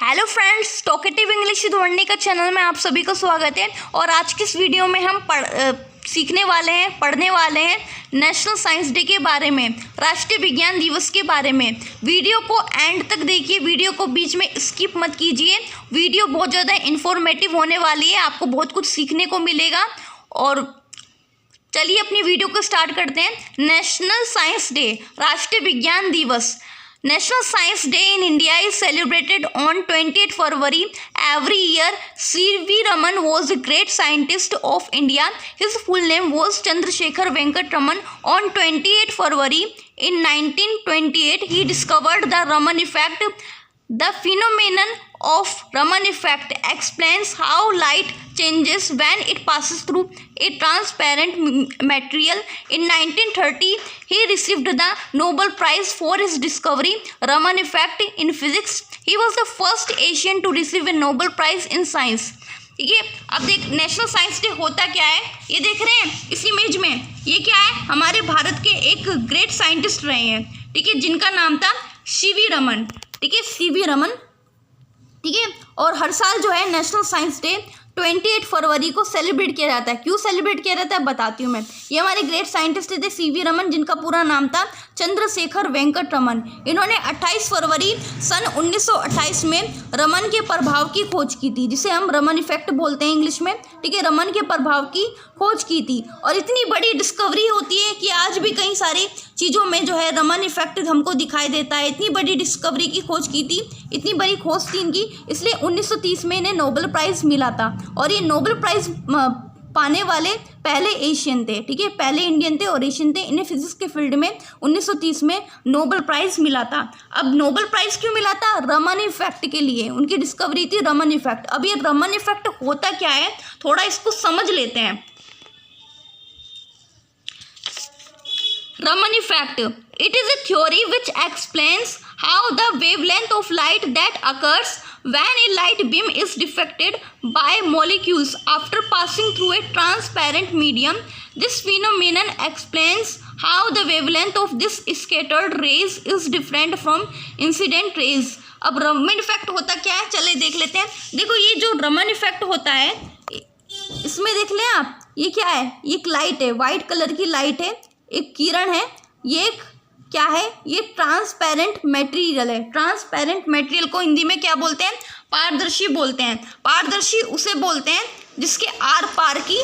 Hello friends, talkative English ढूंढने का channel में आप सभी का स्वागत है। और आज की इस वीडियो में हम पढ़ने वाले हैं नेशनल साइंस डे के बारे में, राष्ट्रीय विज्ञान दिवस के बारे में। वीडियो को एंड तक देखिए, वीडियो को बीच में स्किप मत कीजिए। वीडियो बहुत ज़्यादा इन्फॉर्मेटिव होने वाली है, आपको बहुत कुछ सीखने को मिलेगा। और चलिए अपनी वीडियो को स्टार्ट करते हैं। नेशनल साइंस डे, राष्ट्रीय विज्ञान दिवस। National Science Day in India is celebrated on 28 February every year. C.V. Raman was a great scientist of India. His full name was Chandrasekhar Venkat Raman. On 28 February in 1928, he discovered the Raman effect. The phenomenon of Raman effect explains how light changes when it passes through a transparent material. In 1930, he received the Nobel Prize for his discovery, Raman effect, in physics. He was the first Asian to receive a Nobel Prize in science. ठीक है, अब देख national science day होता क्या है, ये देख रहे हैं इस इमेज में। ये क्या है, हमारे भारत के एक ग्रेट साइंटिस्ट रहे हैं, ठीक है, जिनका नाम था सीवी रमन। ठीक है, सीवी रमन। ठीक है, और हर साल जो है नेशनल साइंस डे 28 फरवरी को सेलिब्रेट किया जाता है। क्यों सेलिब्रेट किया जाता है बताती हूँ मैं। ये हमारे ग्रेट साइंटिस्ट थे सीवी रमन, जिनका पूरा नाम था चंद्रशेखर वेंकट रमन। इन्होंने 28 फरवरी सन 1928 में रमन के प्रभाव की खोज की थी, जिसे हम रमन इफेक्ट बोलते हैं इंग्लिश में। ठीक है, रमन के प्रभाव की खोज की थी। और इतनी बड़ी डिस्कवरी होती है कि आज भी कई सारी चीज़ों में जो है रमन इफेक्ट हमको दिखाई देता है। इतनी बड़ी डिस्कवरी की खोज की थी, इतनी बड़ी खोज थी इनकी, इसलिए 1930 में इन्हें नोबेल प्राइज़ मिला था। और ये नोबेल प्राइज़ पाने वाले पहले एशियन थे। ठीक है, पहले इंडियन थे और एशियन थे। इन्हें फिजिक्स के फील्ड में 1930 में नोबेल प्राइज़ मिला था। अब नोबेल प्राइज़ क्यों मिला था? रमन इफेक्ट के लिए। उनकी डिस्कवरी थी रमन इफेक्ट। अब ये रमन इफेक्ट होता क्या है, थोड़ा इसको समझ लेते हैं। Raman effect. It is a theory which explains how the wavelength of light that occurs when a light beam is diffracted by molecules after passing through a transparent medium. This phenomenon explains how the wavelength of this scattered rays is different from incident rays. अब Raman effect होता क्या है, चले देख लेते हैं। देखो, ये जो रमन इफेक्ट होता है, इसमें देख लें आप, ये क्या है, ये एक लाइट है, वाइट कलर की लाइट है, एक किरण है। ये एक क्या है, ये ट्रांसपेरेंट मटेरियल है। ट्रांसपेरेंट मटेरियल को हिंदी में क्या बोलते हैं? पारदर्शी बोलते हैं। पारदर्शी उसे बोलते हैं जिसके आर पार की,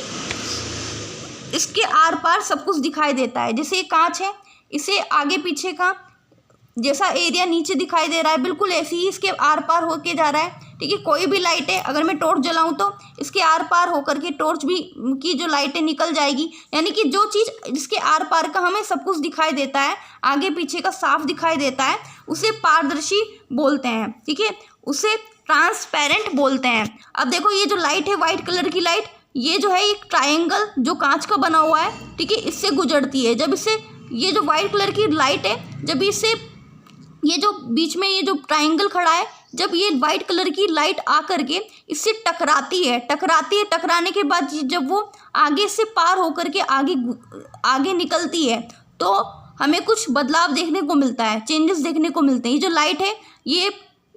इसके आर पार सब कुछ दिखाई देता है। जैसे ये कांच है, इसे आगे पीछे का जैसा एरिया नीचे दिखाई दे रहा है, बिल्कुल ऐसे ही इसके आर पार होके जा रहा है। ठीक है, कोई भी लाइट है, अगर मैं टॉर्च जलाऊं तो इसके आर पार होकर के टॉर्च भी की जो लाइटें निकल जाएगी। यानी कि जो चीज़ जिसके आर पार का हमें सब कुछ दिखाई देता है, आगे पीछे का साफ दिखाई देता है, उसे पारदर्शी बोलते हैं। ठीक है, उसे ट्रांसपेरेंट बोलते हैं। अब देखो, ये जो लाइट है, वाइट कलर की लाइट, ये जो है एक ट्राइंगल जो कांच का बना हुआ है, ठीक है, इससे गुजरती है। जब इससे, ये जो वाइट कलर की लाइट है, जब इससे, ये जो बीच में ये जो ट्राइंगल खड़ा है, जब ये वाइट कलर की लाइट आकर के इससे टकराती है, टकराने के बाद जब वो आगे से पार होकर के आगे निकलती है, तो हमें कुछ बदलाव देखने को मिलता है, चेंजेस देखने को मिलते हैं। ये जो लाइट है, ये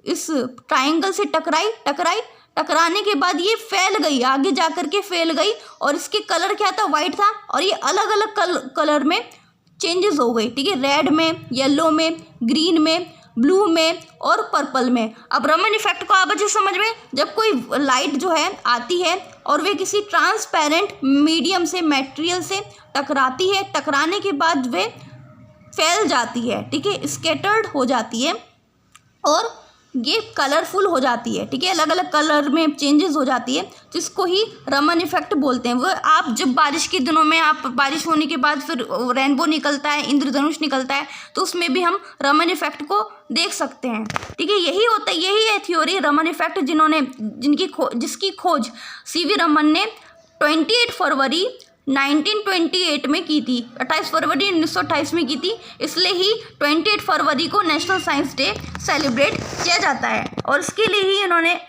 इस ट्राइंगल से टकराने के बाद ये फैल गई, आगे जा कर के फैल गई, और इसके कलर क्या था? वाइट था, और ये अलग अलग कलर में चेंजेस हो गई। ठीक है, रेड में, येलो में, ग्रीन में, ब्लू में और पर्पल में। अब रमन इफेक्ट को आप अच्छे समझ में, जब कोई लाइट जो है आती है और वे किसी ट्रांसपेरेंट मीडियम से, मटेरियल से टकराती है, टकराने के बाद वे फैल जाती है। ठीक है, स्कैटर्ड हो जाती है और ये कलरफुल हो जाती है। ठीक है, अलग अलग कलर में चेंजेस हो जाती है, जिसको ही रमन इफेक्ट बोलते हैं। वो आप जब बारिश के दिनों में, आप बारिश होने के बाद फिर रेनबो निकलता है, इंद्रधनुष निकलता है, तो उसमें भी हम रमन इफेक्ट को देख सकते हैं। ठीक है, यही होता है, यही है थ्योरी रमन इफेक्ट, जिसकी खोज सीवी रमन ने 28 फरवरी 1928 में की थी। 28 फरवरी 1928 में की थी, इसलिए ही 28 फरवरी को नेशनल साइंस डे सेलिब्रेट किया जाता है। और इसके लिए ही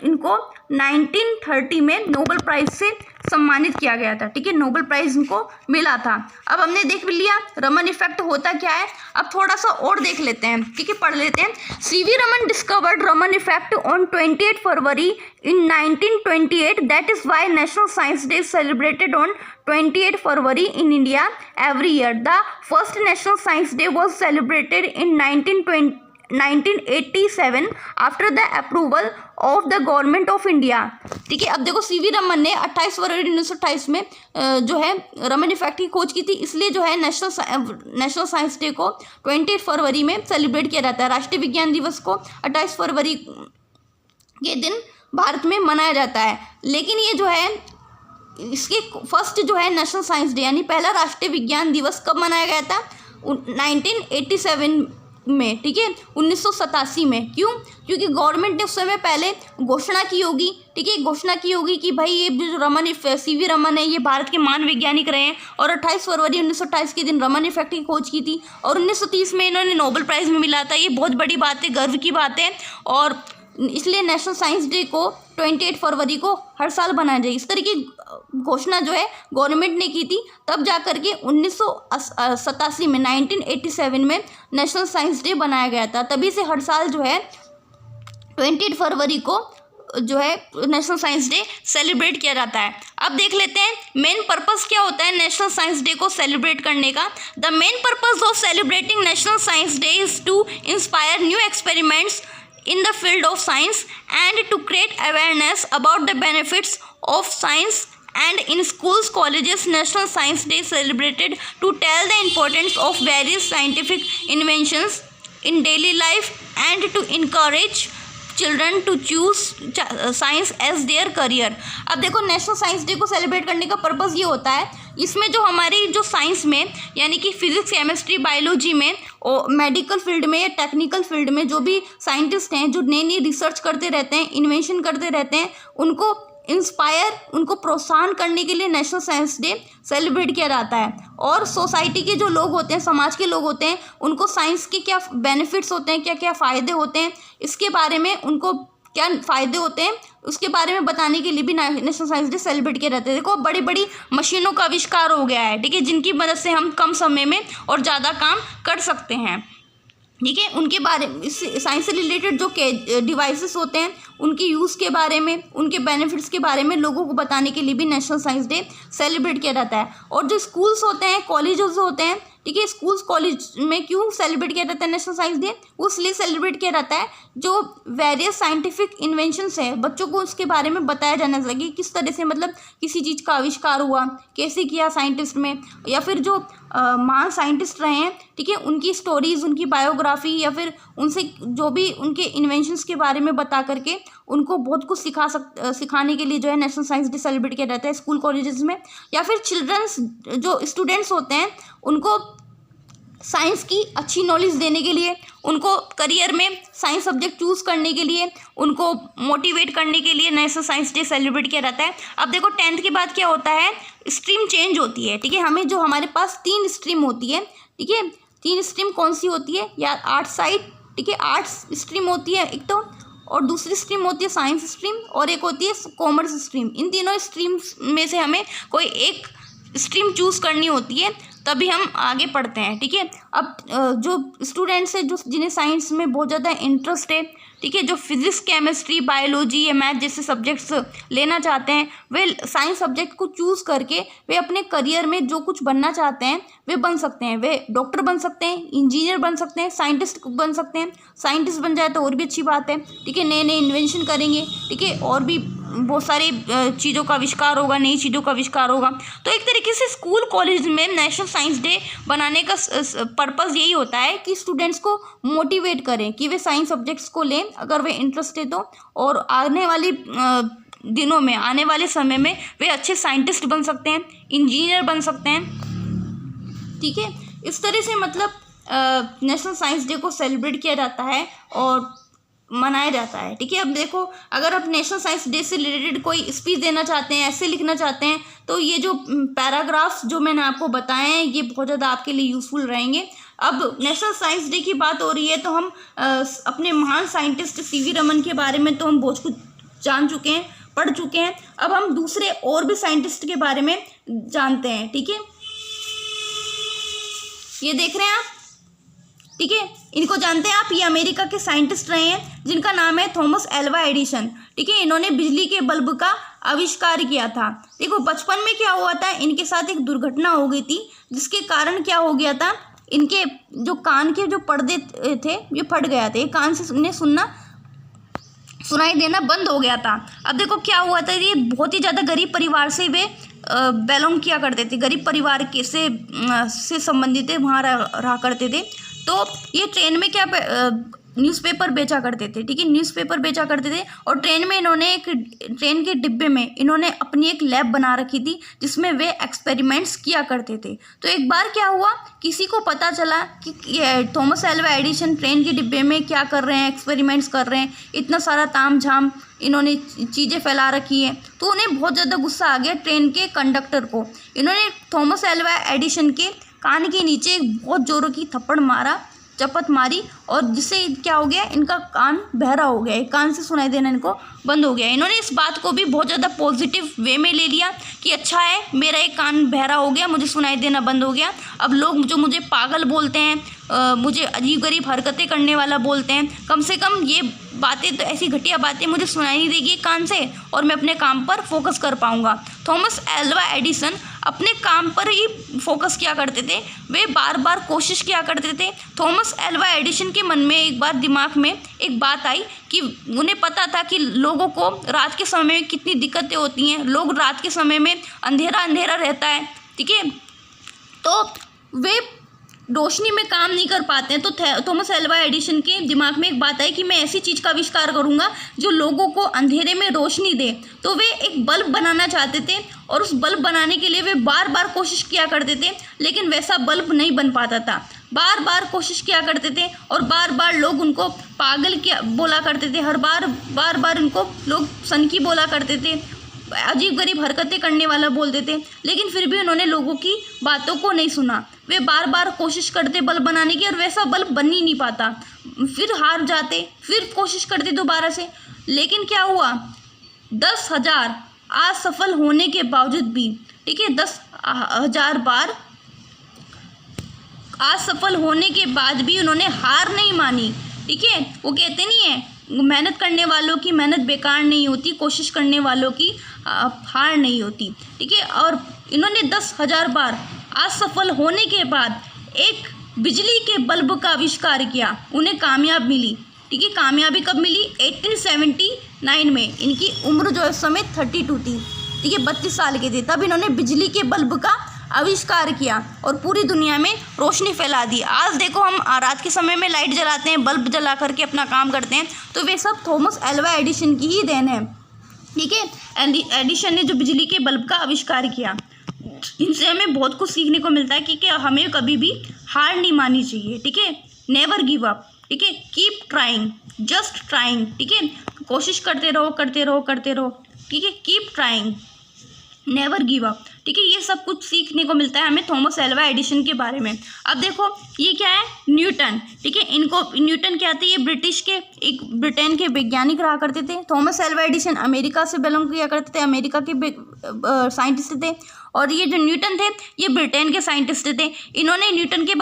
इनको 1930 में नोबेल प्राइज़ से सम्मानित किया गया था, ठीक है, नोबेल प्राइज उनको मिला था। अब हमने देख लिया रमन इफेक्ट होता क्या है, अब थोड़ा सा और देख लेते हैं, ठीक है, पढ़ लेते हैं। CV Raman discovered Raman effect on 28 February in 1928, that is why national science day celebrated on 28 February in India every year. The first National Science Day was celebrated in 1987 after the approval of the government of India. ठीक है, अब देखो CV Raman ने 28 फरवरी 1928 में जो है Raman effect की खोज की थी, इसलिए जो है नेशनल साइंस डे को 28 फरवरी में सेलिब्रेट किया जाता है। राष्ट्रीय विज्ञान दिवस को 28 फरवरी के दिन भारत में मनाया जाता है। लेकिन ये जो है इसके फर्स्ट जो है नेशनल साइंस डे यानी पहला राष्ट्रीय विज्ञान दिवस कब मनाया गया था? 1987 में, ठीक है, 1987 में। क्यों? क्योंकि गवर्नमेंट ने उस समय पहले घोषणा की होगी, ठीक है, घोषणा की होगी कि भाई ये जो सीवी रमन है ये भारत के महान वैज्ञानिक रहे हैं, और 28 फरवरी 1928 के दिन रमन इफेक्ट की खोज की थी, और 1930 में इन्होंने नोबेल प्राइज़ में मिला था। ये बहुत बड़ी बात है, गर्व की बात है, और इसलिए नेशनल साइंस डे को 28 फरवरी को हर साल बनाया जाए, इस तरह की घोषणा जो है गवर्नमेंट ने की थी। तब जा कर के 1987 में 1987 में नेशनल साइंस डे बनाया गया था। तभी से हर साल जो है 28 फरवरी को जो है नेशनल साइंस डे सेलिब्रेट किया जाता है। अब देख लेते हैं मेन पर्पस क्या होता है नेशनल साइंस डे को सेलिब्रेट करने का। The main purpose of celebrating national science day is to inspire new experiments in the field of science and to create awareness about the benefits of science, and in schools, colleges, National Science Day is celebrated to tell the importance of various scientific inventions in daily life and to encourage children to choose science as their career. अब देखो national science day को celebrate करने का purpose ये होता है, इसमें जो हमारी जो साइंस में यानी कि फिजिक्स, केमिस्ट्री, बायोलॉजी में और मेडिकल फील्ड में या टेक्निकल फील्ड में जो भी साइंटिस्ट हैं जो नई नई रिसर्च करते रहते हैं, इन्वेंशन करते रहते हैं, उनको इंस्पायर, उनको प्रोत्साहन करने के लिए नेशनल साइंस डे सेलिब्रेट किया जाता है। और सोसाइटी के जो लोग होते हैं, समाज के लोग होते हैं, उनको साइंस के क्या बेनिफिट्स होते हैं, क्या क्या फ़ायदे होते हैं, इसके बारे में उनको क्या फ़ायदे होते हैं उसके बारे में बताने के लिए भी नेशनल साइंस डे सेलिब्रेट किया जाता है। देखो बड़ी बड़ी मशीनों का आविष्कार हो गया है, ठीक है, जिनकी मदद से हम कम समय में और ज़्यादा काम कर सकते हैं, ठीक है। उनके बारे में साइंस से रिलेटेड जो डिवाइसेस होते हैं उनकी यूज़ के बारे में, उनके बेनिफिट्स के बारे में लोगों को बताने के लिए भी नेशनल साइंस डे सेलिब्रेट किया जाता है। और जो स्कूल्स होते हैं, कॉलेजेस होते हैं, ठीक है, स्कूल्स कॉलेज में क्यों सेलिब्रेट किया जाता है नेशनल साइंस डे? इसलिए सेलिब्रेट किया जाता है जो वेरियस साइंटिफिक इन्वेंशंस हैं बच्चों को उसके बारे में बताया जाना चाहिए, किस तरह से मतलब किसी चीज़ का आविष्कार हुआ, कैसे किया साइंटिस्ट में, या फिर जो महान साइंटिस्ट रहे हैं, ठीक है, उनकी स्टोरीज़, उनकी बायोग्राफी, या फिर उनसे जो भी उनके इन्वेंशंस के बारे में बता करके उनको बहुत कुछ सिखाने के लिए जो है नेशनल साइंस डे सेलिब्रेट किया जाता है स्कूल कॉलेजेस में। या फिर चिल्ड्रंस जो स्टूडेंट्स होते हैं उनको साइंस की अच्छी नॉलेज देने के लिए, उनको करियर में साइंस सब्जेक्ट चूज़ करने के लिए, उनको मोटिवेट करने के लिए नेशनल साइंस डे सेलिब्रेट किया जाता है। अब देखो 10th के बाद क्या होता है, स्ट्रीम चेंज होती है, ठीक है। हमारे पास 3 स्ट्रीम होती है, ठीक है। 3 स्ट्रीम कौन सी होती है? या आर्ट साइड, ठीक है, आर्ट्स स्ट्रीम होती है एक तो, और दूसरी स्ट्रीम होती है साइंस स्ट्रीम, और एक होती है कॉमर्स स्ट्रीम। इन तीनों स्ट्रीम्स में से हमें कोई एक स्ट्रीम चूज़ करनी होती है, तभी हम आगे पढ़ते हैं, ठीक है। अब जो स्टूडेंट्स हैं जिन्हें साइंस में बहुत ज़्यादा इंटरेस्ट है, ठीक है, जो फिजिक्स, केमिस्ट्री, बायोलॉजी या मैथ जैसे सब्जेक्ट्स लेना चाहते हैं, वे साइंस सब्जेक्ट को चूज़ करके वे अपने करियर में जो कुछ बनना चाहते हैं वे बन सकते हैं। वे डॉक्टर बन सकते हैं, इंजीनियर बन सकते हैं, साइंटिस्ट बन सकते हैं। साइंटिस्ट बन जाए तो और भी अच्छी बात है, ठीक है, नए नए इन्वेंशन करेंगे, ठीक है, और भी बहुत सारी चीज़ों का आविष्कार होगा, नई चीज़ों का आविष्कार होगा। तो एक तरीके से स्कूल कॉलेज में नेशनल साइंस डे बनाने का पर्पज़ यही होता है कि स्टूडेंट्स को मोटिवेट करें कि वे साइंस सब्जेक्ट्स को लें अगर वे इंटरेस्टेड हो, और आने वाली दिनों में, आने वाले समय में वे अच्छे साइंटिस्ट बन सकते हैं, इंजीनियर बन सकते हैं, ठीक है। इस तरह से मतलब नेशनल साइंस डे को सेलिब्रेट किया जाता है और मनाया जाता है, ठीक है। अब देखो अगर आप नेशनल साइंस डे से रिलेटेड कोई स्पीच देना चाहते हैं, ऐसे लिखना चाहते हैं, तो ये जो पैराग्राफ्स जो मैंने आपको बताए हैं ये बहुत ज़्यादा आपके लिए यूज़फुल रहेंगे। अब नेशनल साइंस डे की बात हो रही है तो हम अपने महान साइंटिस्ट सीवी रमन के बारे में तो हम बहुत कुछ जान चुके हैं, पढ़ चुके हैं। अब हम दूसरे और भी साइंटिस्ट के बारे में जानते हैं। ठीक है, ये देख रहे हैं आप, ठीक है, इनको जानते हैं आप। ये अमेरिका के साइंटिस्ट रहे हैं जिनका नाम है थॉमस एल्वा एडिसन। ठीक है, इन्होंने बिजली के बल्ब का आविष्कार किया था। देखो बचपन में क्या हुआ था, इनके साथ एक दुर्घटना हो गई थी जिसके कारण क्या हो गया था, इनके जो कान के जो पर्दे थे ये फट गया थे, कान से उन्हें सुनाई देना बंद हो गया था। अब देखो क्या हुआ था, ये बहुत ही ज़्यादा गरीब परिवार से वे बिलोंग किया करते थे, गरीब परिवार के से संबंधित थे, वहाँ रहा करते थे। तो ये ट्रेन में क्या न्यूज़पेपर बेचा करते थे। ठीक है, न्यूज़पेपर बेचा करते थे और ट्रेन में इन्होंने एक ट्रेन के डिब्बे में इन्होंने अपनी एक लैब बना रखी थी जिसमें वे एक्सपेरिमेंट्स किया करते थे। तो एक बार क्या हुआ, किसी को पता चला कि थॉमस एल्वा एडिसन ट्रेन के डिब्बे में क्या कर रहे हैं, एक्सपेरिमेंट्स कर रहे हैं, इतना सारा ताम झाम इन्होंने चीज़ें फैला रखी हैं। तो उन्हें बहुत ज़्यादा गुस्सा आ गया ट्रेन के कंडक्टर को। इन्होंने थॉमस एल्वा एडिसन के कान के नीचे एक बहुत ज़ोरों की थप्पड़ मारा, चपत मारी, और जिससे क्या हो गया, इनका कान बहरा हो गया, कान से सुनाई देना इनको बंद हो गया। इन्होंने इस बात को भी बहुत ज़्यादा पॉजिटिव वे में ले लिया कि अच्छा है, मेरा एक कान बहरा हो गया, मुझे सुनाई देना बंद हो गया। अब लोग जो मुझे पागल बोलते हैं, मुझे अजीब गरीब हरकतें करने वाला बोलते हैं, कम से कम ये बातें, तो ऐसी घटिया बातें मुझे सुनाई नहीं देगी कान से, और मैं अपने काम पर फोकस कर पाऊँगा। थॉमस एल्वा एडिसन अपने काम पर ही फोकस किया करते थे, वे बार बार कोशिश किया करते थे। थॉमस एल्वा एडिसन के मन में एक बार दिमाग में एक बात आई कि उन्हें पता था कि लोगों को रात के समय में कितनी दिक्कतें होती हैं, लोग रात के समय में अंधेरा अंधेरा रहता है। ठीक है, तो वे रोशनी में काम नहीं कर पाते हैं। तो थॉमस एल्वा एडिसन के दिमाग में एक बात आई कि मैं ऐसी चीज़ का आविष्कार करूंगा जो लोगों को अंधेरे में रोशनी दे। तो वे एक बल्ब बनाना चाहते थे और उस बल्ब बनाने के लिए वे बार बार कोशिश किया करते थे, लेकिन वैसा बल्ब नहीं बन पाता था। बार बार कोशिश किया करते थे और बार बार लोग उनको पागल क्या बोला करते थे, बार बार उनको लोग सनकी बोला करते थे, अजीब गरीब हरकतें करने वाला बोलते थे, लेकिन फिर भी उन्होंने लोगों की बातों को नहीं सुना। वे बार बार कोशिश करते बल्ब बनाने की और वैसा बल्ब बन ही नहीं पाता, फिर हार जाते, फिर कोशिश करते दोबारा से। लेकिन क्या हुआ, 10,000 असफल होने के बावजूद भी, ठीक है, 10,000 बार असफल होने के बाद भी उन्होंने हार नहीं मानी। ठीक है, वो कहते नहीं है, मेहनत करने वालों की मेहनत बेकार नहीं होती, कोशिश करने वालों की हार नहीं होती। ठीक है, और इन्होंने 10,000 बार असफल होने के बाद एक बिजली के बल्ब का आविष्कार किया, उन्हें कामयाब मिली। ठीक है, कामयाबी कब मिली, 1879 में। इनकी उम्र जो इस समय 32 थी। ठीक है, 32 साल के थे तब इन्होंने बिजली के बल्ब का आविष्कार किया और पूरी दुनिया में रोशनी फैला दी। आज देखो हम रात के समय में लाइट जलाते हैं, बल्ब जला करके अपना काम करते हैं, तो वे सब थॉमस एल्वा एडिसन की ही देन है। ठीक है, एडिसन ने जो बिजली के बल्ब का आविष्कार किया, इनसे हमें बहुत कुछ सीखने को मिलता है कि हमें कभी भी हार नहीं माननी चाहिए। ठीक है, नेवर गिव अप। ठीक है, कीप ट्राइंग, जस्ट ट्राइंग। ठीक है, कोशिश करते रहो करते रहो करते रहो। ठीक है, keep trying, never give up. ठीक है, ये सब कुछ सीखने को मिलता है हमें थॉमस एल्वा एडिसन के बारे में। अब देखो ये क्या है, न्यूटन। ठीक है, इनको न्यूटन क्या थे, ये एक ब्रिटेन के वैज्ञानिक रहा करते थे। थॉमस एल्वा एडिसन अमेरिका से बिलोंग किया करते थे, अमेरिका के साइंटिस्ट थे। और ये जो न्यूटन थे ये ब्रिटेन के साइंटिस्ट थे। इन्होंने न्यूटन के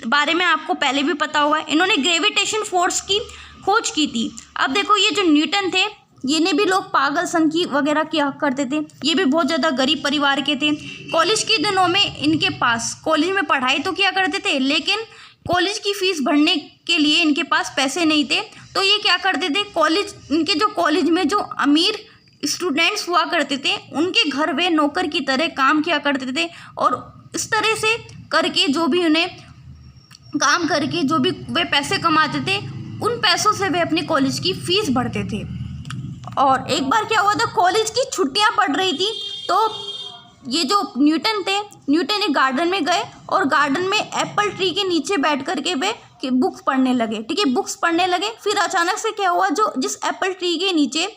बारे में आपको पहले भी पता होगा, इन्होंने ग्रेविटेशन फोर्स की खोज की थी। अब देखो ये जो न्यूटन थे, ये ने भी लोग पागल सनकी वगैरह किया करते थे, ये भी बहुत ज़्यादा गरीब परिवार के थे। कॉलेज के दिनों में इनके पास, कॉलेज में पढ़ाई तो किया करते थे, लेकिन कॉलेज की फ़ीस भरने के लिए इनके पास पैसे नहीं थे। तो ये क्या करते थे, इनके जो कॉलेज में जो अमीर स्टूडेंट्स हुआ करते थे, उनके घर वे नौकर की तरह काम किया करते थे, और इस तरह से करके जो भी उन्हें काम करके जो भी वे पैसे कमाते थे, उन पैसों से वे अपने कॉलेज की फ़ीस भरते थे। और एक बार क्या हुआ था, कॉलेज की छुट्टियां पड़ रही थी, तो ये जो न्यूटन थे, न्यूटन एक गार्डन में गए और गार्डन में एप्पल ट्री के नीचे बैठ करके वे बुक्स पढ़ने लगे। ठीक है, बुक्स पढ़ने लगे। फिर अचानक से क्या हुआ, जो जिस एप्पल ट्री के नीचे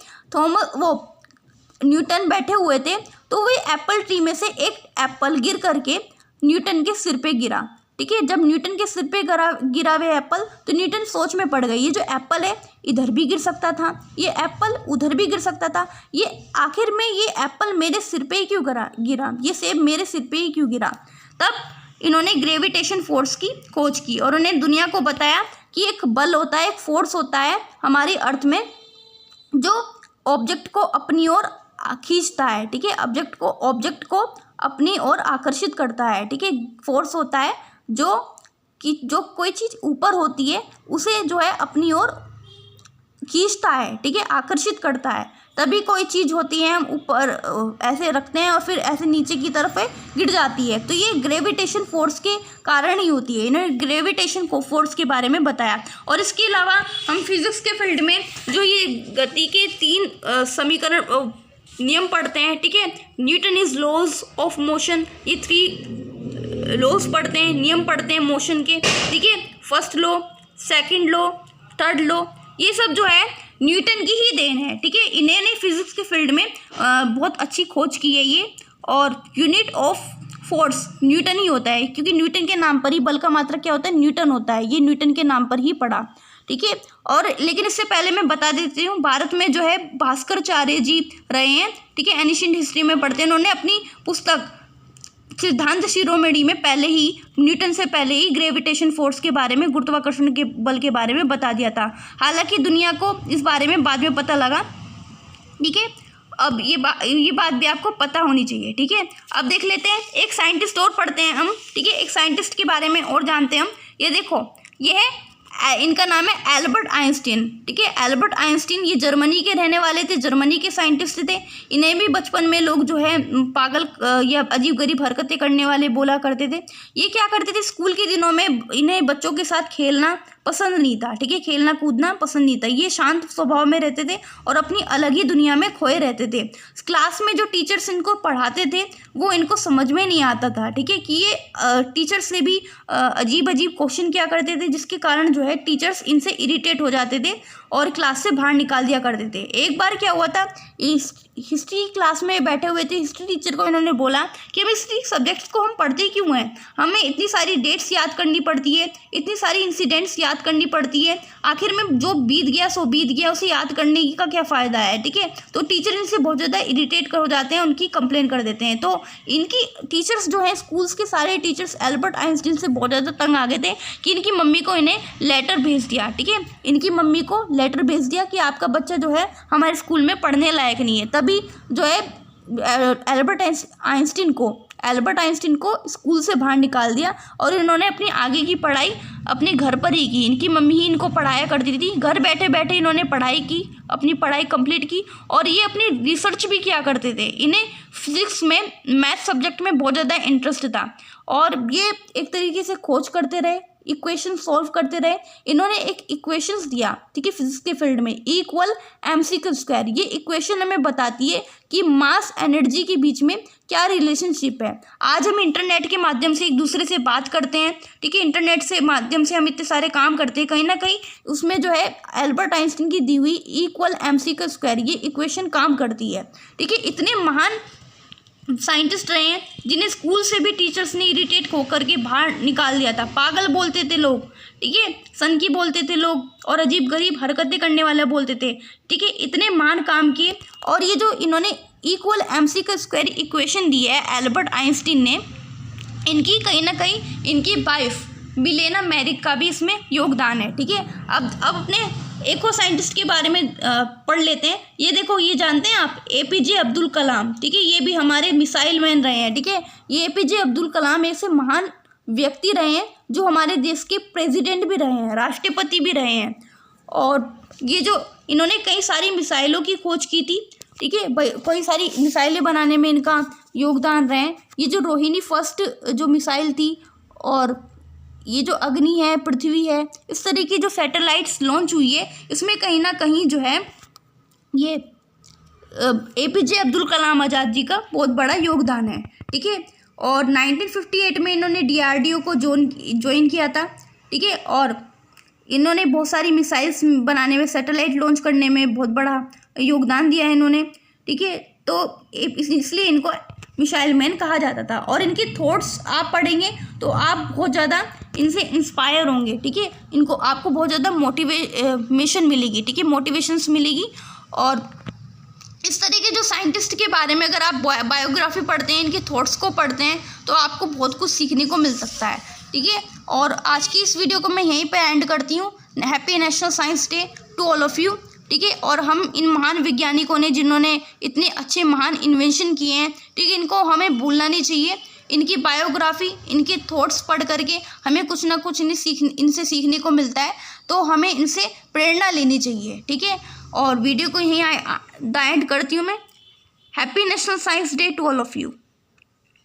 न्यूटन बैठे हुए थे, तो वे एप्पल ट्री में से एक एप्पल गिर करके न्यूटन के सिर पे गिरा। ठीक है। जब न्यूटन के सिर पे गिरा हुआ एप्पल तो न्यूटन सोच में पड़ गए, ये जो एप्पल है इधर भी गिर सकता था, ये एप्पल उधर भी गिर सकता था, ये आखिर में ये एप्पल मेरे सिर पे ही क्यों गिरा, ये सेब मेरे सिर पे ही क्यों गिरा। तब इन्होंने ग्रेविटेशन फोर्स की खोज की और उन्हें दुनिया को बताया कि एक बल होता है, एक फोर्स होता है हमारी अर्थ में जो ऑब्जेक्ट को अपनी ओर खींचता है, ठीक है, ऑब्जेक्ट को अपनी ओर आकर्षित करता है, ठीक है। फोर्स होता है जो कोई चीज़ ऊपर होती है उसे जो है अपनी ओर खींचता है, ठीक है, आकर्षित करता है। तभी कोई चीज़ होती है हम ऊपर ऐसे रखते हैं और फिर ऐसे नीचे की तरफ गिर जाती है, तो ये ग्रेविटेशन फोर्स के कारण ही होती है। इन्होंने ग्रेविटेशन को फोर्स के बारे में बताया। और इसके अलावा हम फिजिक्स के फील्ड में जो ये गति के 3 समीकरण नियम पढ़ते हैं, ठीक है, Newton is laws of motion, ये 3 लॉज पढ़ते हैं, नियम पढ़ते हैं मोशन के, ठीक है। First law, second law, third law, ये सब जो है न्यूटन की ही देन है, ठीक है। इन्होंने फिजिक्स के फील्ड में बहुत अच्छी खोज की है ये। और यूनिट ऑफ फोर्स न्यूटन ही होता है, क्योंकि न्यूटन के नाम पर ही बल का मात्रक क्या होता है, न्यूटन होता है, ये न्यूटन के नाम पर ही पड़ा, ठीक है। और लेकिन इससे पहले मैं बता देती हूँ, भारत में जो है भास्कराचार्य जी रहे हैं, ठीक है, एंशिएंट हिस्ट्री में पढ़ते हैं। उन्होंने अपनी पुस्तक सिद्धांत शिरोमणि में पहले ही न्यूटन से पहले ही ग्रेविटेशन फोर्स के बारे में, गुरुत्वाकर्षण के बल के बारे में बता दिया था। हालांकि दुनिया को इस बारे में बाद में पता लगा, ठीक है। अब ये बात भी आपको पता होनी चाहिए, ठीक है। अब देख लेते हैं एक साइंटिस्ट और पढ़ते हैं हम, ठीक है, एक साइंटिस्ट के बारे में और जानते हैं हम। ये देखो, ये है इनका नाम है एल्बर्ट आइंस्टीन, ठीक है। एल्बर्ट आइंस्टीन ये जर्मनी के रहने वाले थे, जर्मनी के साइंटिस्ट थे। इन्हें भी बचपन में लोग जो है पागल या अजीब गरीब हरकतें करने वाले बोला करते थे। ये क्या करते थे, स्कूल के दिनों में इन्हें बच्चों के साथ खेलना पसंद नहीं था, ठीक है, खेलना कूदना पसंद नहीं था। ये शांत स्वभाव में रहते थे और अपनी अलग ही दुनिया में खोए रहते थे। क्लास में जो टीचर्स इनको पढ़ाते थे वो इनको समझ में नहीं आता था, ठीक है, कि ये टीचर्स से भी अजीब अजीब क्वेश्चन क्या करते थे, जिसके कारण जो है टीचर्स इनसे इरिटेट हो जाते थे और क्लास से बाहर निकाल दिया करते थे। एक बार क्या हुआ था, हिस्ट्री क्लास में बैठे हुए थे, हिस्ट्री टीचर को इन्होंने बोला कि हम हिस्ट्री सब्जेक्ट्स को हम पढ़ते क्यों हैं, हमें इतनी सारी डेट्स याद करनी पड़ती है, इतनी सारी इंसिडेंट्स याद करनी पड़ती है, आखिर में जो बीत गया सो बीत गया, उसे याद करने का क्या फ़ायदा है, ठीक है। तो टीचर इनसे बहुत ज़्यादा इरिटेट हो जाते हैं, उनकी कंप्लेन कर देते हैं। तो इनकी टीचर्स जो है, स्कूल्स के सारे टीचर्स एल्बर्ट आइंस्टीन से बहुत ज़्यादा तंग आ गए थे कि इनकी मम्मी को इन्हें लेटर भेज दिया, ठीक है, इनकी मम्मी को लेटर भेज दिया कि आपका बच्चा जो है हमारे स्कूल में पढ़ने लायक नहीं है। तभी जो है एल्बर्ट आइंस्टीन को स्कूल से बाहर निकाल दिया और इन्होंने अपनी आगे की पढ़ाई अपने घर पर ही की। इनकी मम्मी ही इनको पढ़ाया करती थी, घर बैठे बैठे इन्होंने पढ़ाई की, अपनी पढ़ाई कंप्लीट की और ये अपनी रिसर्च भी किया करते थे। इन्हें फिजिक्स में, मैथ सब्जेक्ट में बहुत ज़्यादा इंटरेस्ट था और ये एक तरीके से खोज करते रहे, इक्वेशन सॉल्व करते रहे। इन्होंने एक इक्वेशंस दिया, ठीक है, फिजिक्स के फील्ड में, E=mc²। ये इक्वेशन हमें बताती है कि मास एनर्जी के बीच में क्या रिलेशनशिप है। आज हम इंटरनेट के माध्यम से एक दूसरे से बात करते हैं, ठीक है, इंटरनेट से माध्यम से हम इतने सारे काम करते हैं, कहीं ना कहीं उसमें जो है एल्बर्ट आइंस्टीन की दी हुई E=mc² ये इक्वेशन काम करती है, ठीक है। इतने महान साइंटिस्ट रहे हैं जिन्हें स्कूल से भी टीचर्स ने इरिटेट होकर के बाहर निकाल दिया था। पागल बोलते थे लोग, ठीक है, सनकी बोलते थे लोग और अजीब गरीब हरकतें करने वाले बोलते थे, ठीक है। इतने महान काम किए और ये जो इन्होंने E=mc² इक्वेशन दी है एल्बर्ट आइंस्टीन ने, इनकी कहीं ना कहीं इनकी वाइफ मिलेना मैरिक का भी इसमें योगदान है, ठीक है। अब अपने एक और साइंटिस्ट के बारे में पढ़ लेते हैं। ये देखो, ये जानते हैं आप APJ अब्दुल कलाम, ठीक है, ये भी हमारे मिसाइल मैन रहे हैं, ठीक है। ये APJ अब्दुल कलाम ऐसे महान व्यक्ति रहे हैं जो हमारे देश के प्रेसिडेंट भी रहे हैं, राष्ट्रपति भी रहे हैं और ये जो इन्होंने कई सारी मिसाइलों की खोज की थी, ठीक है, कई सारी मिसाइलें बनाने में इनका योगदान रहे हैं। ये जो रोहिणी फर्स्ट जो मिसाइल थी और ये जो अग्नि है, पृथ्वी है, इस तरह की जो सैटेलाइट्स लॉन्च हुई है, इसमें कहीं ना कहीं जो है ये APJ अब्दुल कलाम आज़ाद जी का बहुत बड़ा योगदान है, ठीक है। और 1958 में इन्होंने DRDO को ज्वाइन किया था, ठीक है, और इन्होंने बहुत सारी मिसाइल्स बनाने में, सैटेलाइट लॉन्च करने में बहुत बड़ा योगदान दिया है इन्होंने, ठीक है। तो इसलिए इनको मिसाइल मैन कहा जाता था। और इनके थॉट्स आप पढ़ेंगे तो आप बहुत ज़्यादा इनसे इंस्पायर होंगे, ठीक है। इनको आपको बहुत ज़्यादा मोटिवेशन मिलेगी, ठीक है, मोटिवेशंस मिलेगी। और इस तरीके जो साइंटिस्ट के बारे में अगर आप बायोग्राफी पढ़ते हैं, इनके थॉट्स को पढ़ते हैं, तो आपको बहुत कुछ सीखने को मिल सकता है, ठीक है। और आज की इस वीडियो को मैं यहीं पे एंड करती हूँ। Happy national science day to all of you, ठीक है। और हम इन महान वैज्ञानिकों ने जिन्होंने इतने अच्छे महान इन्वेंशन किए हैं, ठीक है, इनको हमें भूलना नहीं चाहिए। इनकी बायोग्राफी, इनके थॉट्स पढ़ करके हमें कुछ ना कुछ इनसे सीखने को मिलता है, तो हमें इनसे प्रेरणा लेनी चाहिए, ठीक है। और वीडियो को यहीं द एंड करती हूँ मैं। Happy national science day to all of you.